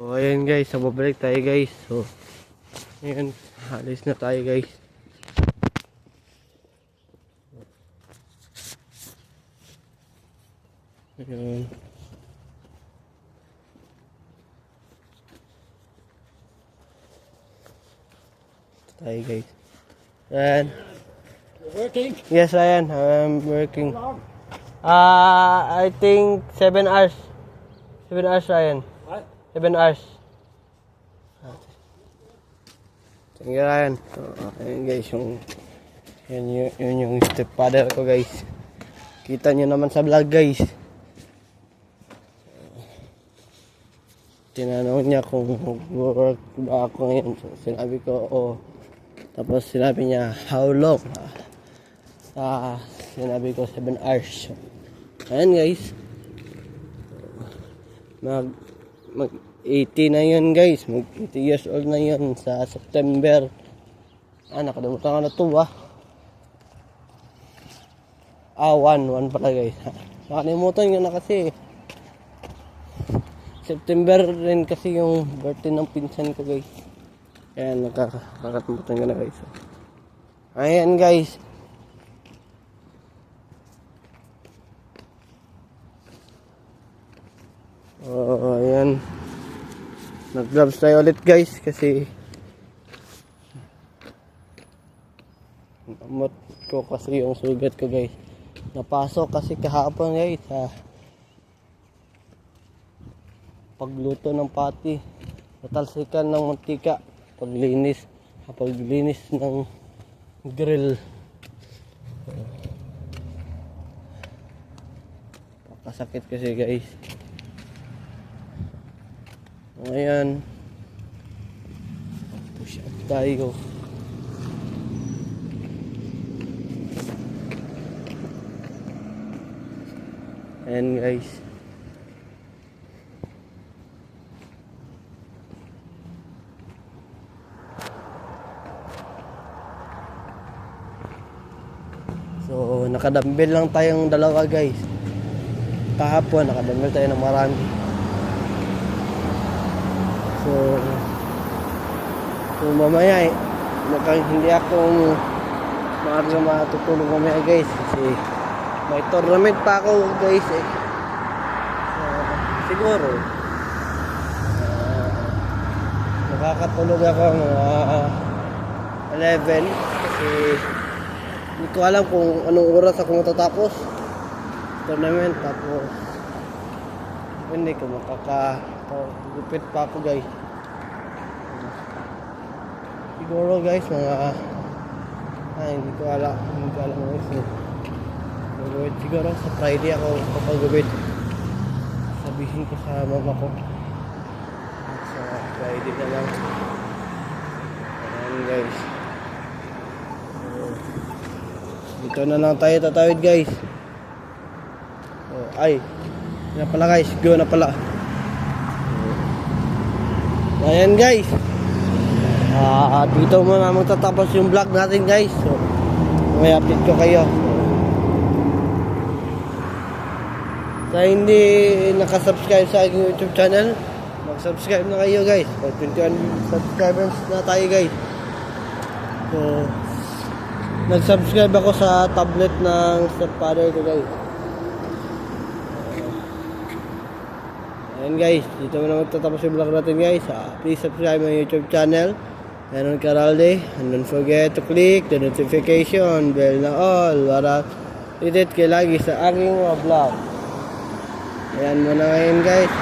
So, ayan guys, so babalik tayo guys. So, ayan, halis na tayo guys. Ayan. Ito tayo guys. Ayan. Working? Yes, Ryan, I'm working. I think 7 hours. 7 hours, Ryan. What? 7 hours. Thank you, Ryan. So, ayan guys, yun yung stepfather ko guys. Kita nyo naman sa vlog guys. Tinanong niya kung work ba ako ngayon. So, sinabi ko, oo. Tapos sinabi niya, how long? Sinabi ko 7 hours. Ayan guys. Mag 80 na yun guys. Mag 80 years old na yun sa September. Nakalimutan ko na to 1 pala guys. Nakalimutan ko na kasi. September rin kasi yung birthday ng pinsan ko guys. Kaya nakakalimutan ko na guys. Ayan guys. Ayan. Nag-gloves tayo ulit guys kasi namot ko kasi yung sugat ko guys. Napasok kasi kahapon guys pagluto ng pati. Natalsikan ng mantika. Paglinis ng grill. Pakasakit kasi guys. Ngayon, push up tayo. Ayan guys. So, nakadambil lang tayong dalawa guys. Kahapon, nakadambil tayo ng marami. So mamaya mukhang hindi ako maaga matutulog mamaya guys kasi may tournament pa ako guys siguro makakatulog ako mga 11 kasi hindi ko alam kung anong oras ako matatapos tournament. Tapos hindi ko gupit pa ako guys. Siguro guys mga hindi ko alam guys. Siguro sa Friday ako papagupit. Sabihin ko sa mama ko sa Friday na lang. Ayan guys. Dito na lang tayo tatawid guys. Ay na pala guys, go na pala. Ayan guys. Dito muna magtatapos yung vlog natin guys. So, may update ko kayo. Sa hindi nakasubscribe sa aking YouTube channel, mag-subscribe na kayo guys. 21 subscribers na tayo guys. So, nag-subscribe ako sa tablet ng stepfather ko guys. Ayan guys, dito na magtatapos yung vlog natin guys. Please subscribe my YouTube channel, Meron Caralde, and don't forget to click the notification bell na all para updated kayo lagi sa aking mga vlog. Ayan muna ngayon guys.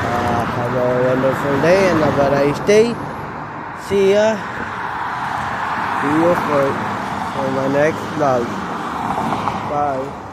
Have a wonderful day and have a nice day. See ya. See you for my next vlog. Bye.